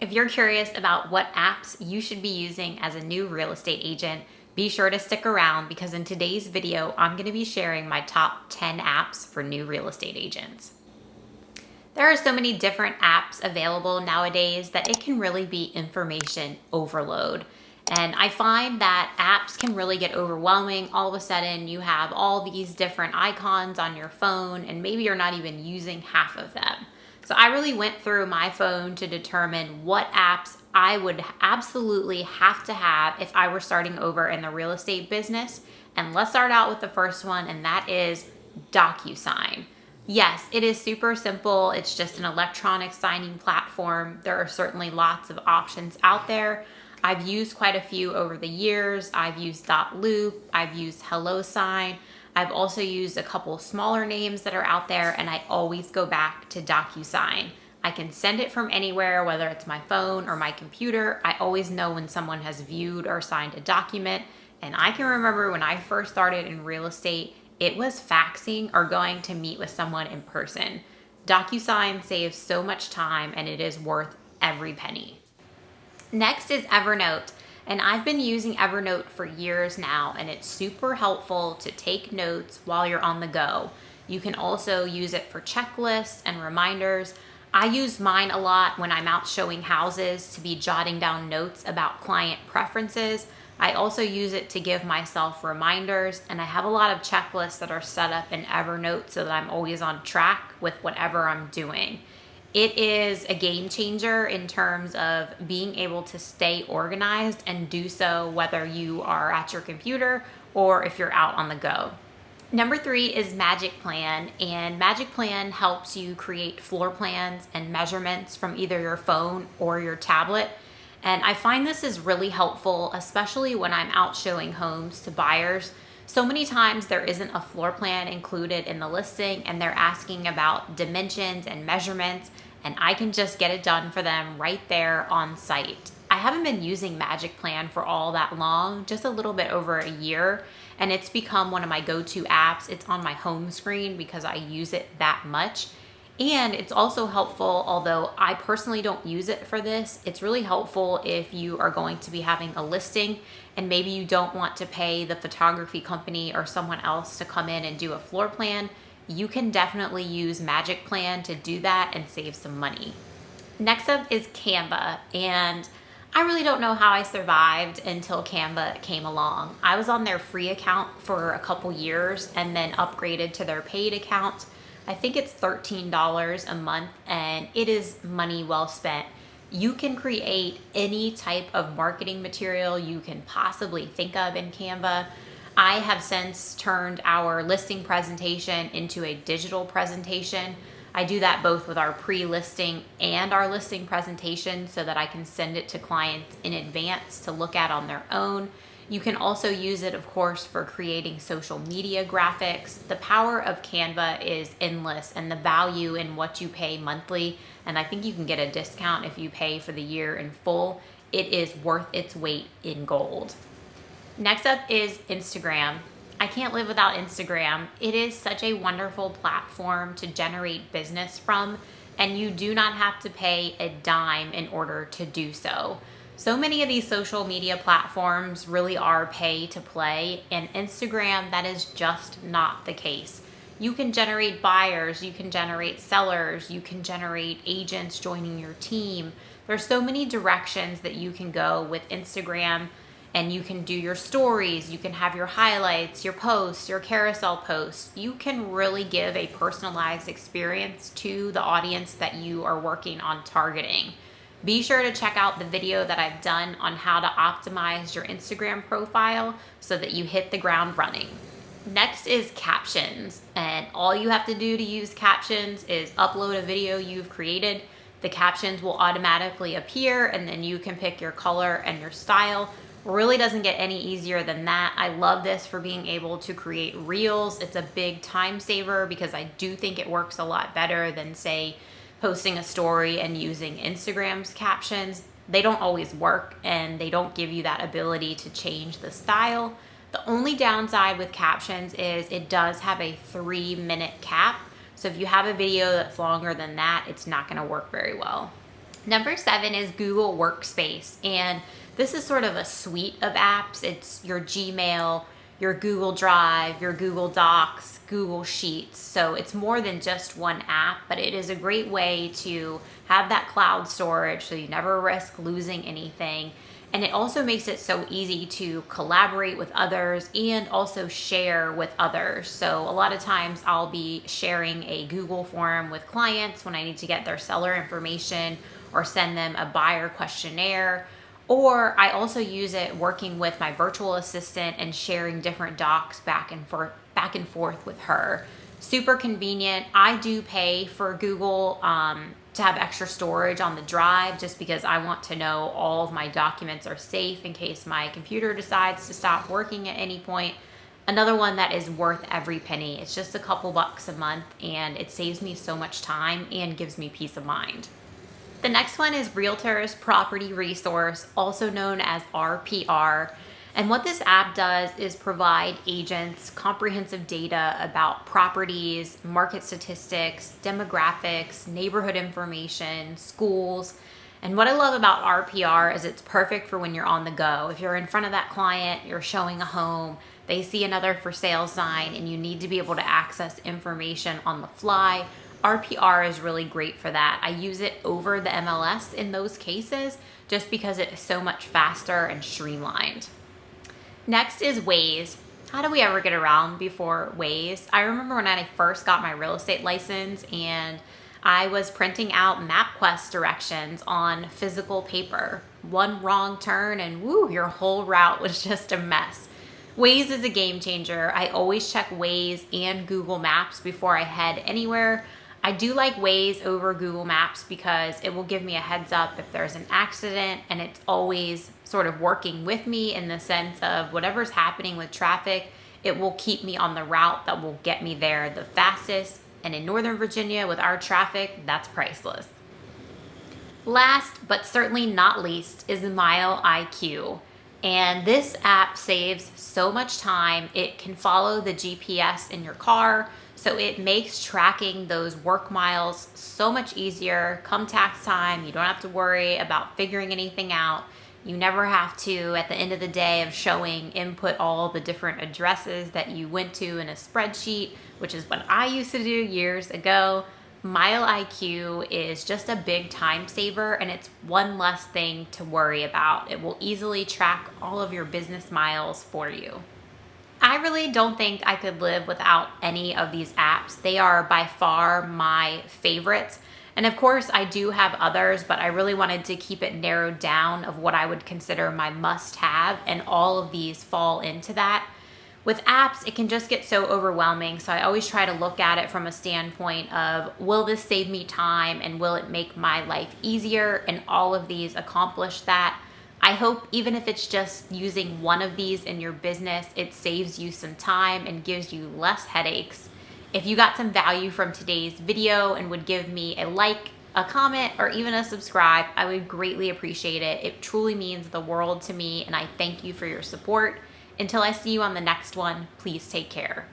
If you're curious about what apps you should be using as a new real estate agent, be sure to stick around because in today's video, I'm going to be sharing my top 10 apps for new real estate agents. There are so many different apps available nowadays that it can really be information overload. And I find that apps can really get overwhelming. All of a sudden, you have all these different icons on your phone, and maybe you're not even using half of them. So I really went through my phone to determine what apps I would absolutely have to have if I were starting over in the real estate business. And let's start out with the first one, and that is DocuSign. Yes, it is super simple. It's just an electronic signing platform. There are certainly lots of options out there. I've used quite a few over the years. I've used .loop, I've used HelloSign. I've also used a couple smaller names that are out there, and I always go back to DocuSign. I can send it from anywhere, whether it's my phone or my computer. I always know when someone has viewed or signed a document. And I can remember when I first started in real estate, it was faxing or going to meet with someone in person. DocuSign saves so much time and it is worth every penny. Next is Evernote. And I've been using Evernote for years now, and it's super helpful to take notes while you're on the go. You can also use it for checklists and reminders. I use mine a lot when I'm out showing houses to be jotting down notes about client preferences. I also use it to give myself reminders, and I have a lot of checklists that are set up in Evernote so that I'm always on track with whatever I'm doing. It is a game changer in terms of being able to stay organized and do so whether you are at your computer or if you're out on the go. Number 3 is MagicPlan, and MagicPlan helps you create floor plans and measurements from either your phone or your tablet. And I find this is really helpful, especially when I'm out showing homes to buyers. So many times there isn't a floor plan included in the listing and they're asking about dimensions and measurements, and I can just get it done for them right there on site. I haven't been using MagicPlan for all that long, just a little bit over a year, and it's become one of my go-to apps. It's on my home screen because I use it that much. And it's also helpful, although I personally don't use it for this, it's really helpful if you are going to be having a listing and maybe you don't want to pay the photography company or someone else to come in and do a floor plan. You can definitely use MagicPlan to do that and save some money. Next up is Canva, and I really don't know how I survived until Canva came along. I was on their free account for a couple years and then upgraded to their paid account. I think it's $13 a month, and it is money well spent. You can create any type of marketing material you can possibly think of in Canva. I have since turned our listing presentation into a digital presentation. I do that both with our pre-listing and our listing presentation so that I can send it to clients in advance to look at on their own. You can also use it, of course, for creating social media graphics. The power of Canva is endless, and the value in what you pay monthly, and I think you can get a discount if you pay for the year in full. It is worth its weight in gold. Next up is Instagram. I can't live without Instagram. It is such a wonderful platform to generate business from, and you do not have to pay a dime in order to do so. So many of these social media platforms really are pay to play, and Instagram, that is just not the case. You can generate buyers, you can generate sellers, you can generate agents joining your team. There's so many directions that you can go with Instagram, and you can do your stories, you can have your highlights, your posts, your carousel posts. You can really give a personalized experience to the audience that you are working on targeting. Be sure to check out the video that I've done on how to optimize your Instagram profile so that you hit the ground running. Next is Captions, and all you have to do to use Captions is upload a video you've created. The captions will automatically appear, and then you can pick your color and your style. Really doesn't get any easier than that. I love this for being able to create reels. It's a big time saver because I do think it works a lot better than, say, posting a story and using Instagram's captions. They don't always work, and they don't give you that ability to change the style. The only downside with Captions is it does have a 3-minute cap. So if you have a video that's longer than that, it's not going to work very well. Number 7 is Google Workspace, and this is sort of a suite of apps. It's your Gmail, your Google Drive, your Google Docs, Google Sheets. So it's more than just one app, but it is a great way to have that cloud storage so you never risk losing anything. And it also makes it so easy to collaborate with others and also share with others. So a lot of times I'll be sharing a Google form with clients when I need to get their seller information or send them a buyer questionnaire. Or I also use it working with my virtual assistant and sharing different docs back and forth with her. Super convenient. I do pay for Google to have extra storage on the drive just because I want to know all of my documents are safe in case my computer decides to stop working at any point. Another one that is worth every penny. It's just a couple bucks a month and it saves me so much time and gives me peace of mind. The next one is Realtors Property Resource, also known as RPR. And what this app does is provide agents comprehensive data about properties, market statistics, demographics, neighborhood information, schools. And what I love about RPR is it's perfect for when you're on the go. If you're in front of that client, you're showing a home, they see another for sale sign, and you need to be able to access information on the fly. RPR is really great for that. I use it over the MLS in those cases just because it is so much faster and streamlined. Next is Waze. How do we ever get around before Waze? I remember when I first got my real estate license and I was printing out MapQuest directions on physical paper. One wrong turn and woo, your whole route was just a mess. Waze is a game changer. I always check Waze and Google Maps before I head anywhere. I do like Waze over Google Maps because it will give me a heads up if there's an accident, and it's always sort of working with me in the sense of whatever's happening with traffic, it will keep me on the route that will get me there the fastest. And in Northern Virginia with our traffic, that's priceless. Last but certainly not least is MileIQ. And this app saves so much time. It can follow the GPS in your car, so it makes tracking those work miles so much easier. Come tax time, you don't have to worry about figuring anything out. You never have to, at the end of the day of showing, input all the different addresses that you went to in a spreadsheet, which is what I used to do years ago. MileIQ is just a big time saver, and it's one less thing to worry about. It will easily track all of your business miles for you. I really don't think I could live without any of these apps. They are by far my favorites. And of course, I do have others, but I really wanted to keep it narrowed down of what I would consider my must-have, and all of these fall into that. With apps, it can just get so overwhelming, so I always try to look at it from a standpoint of, will this save me time and will it make my life easier? And all of these accomplish that. I hope even if it's just using one of these in your business, it saves you some time and gives you less headaches. If you got some value from today's video and would give me a like, a comment, or even a subscribe, I would greatly appreciate it. It truly means the world to me, and I thank you for your support. Until I see you on the next one, please take care.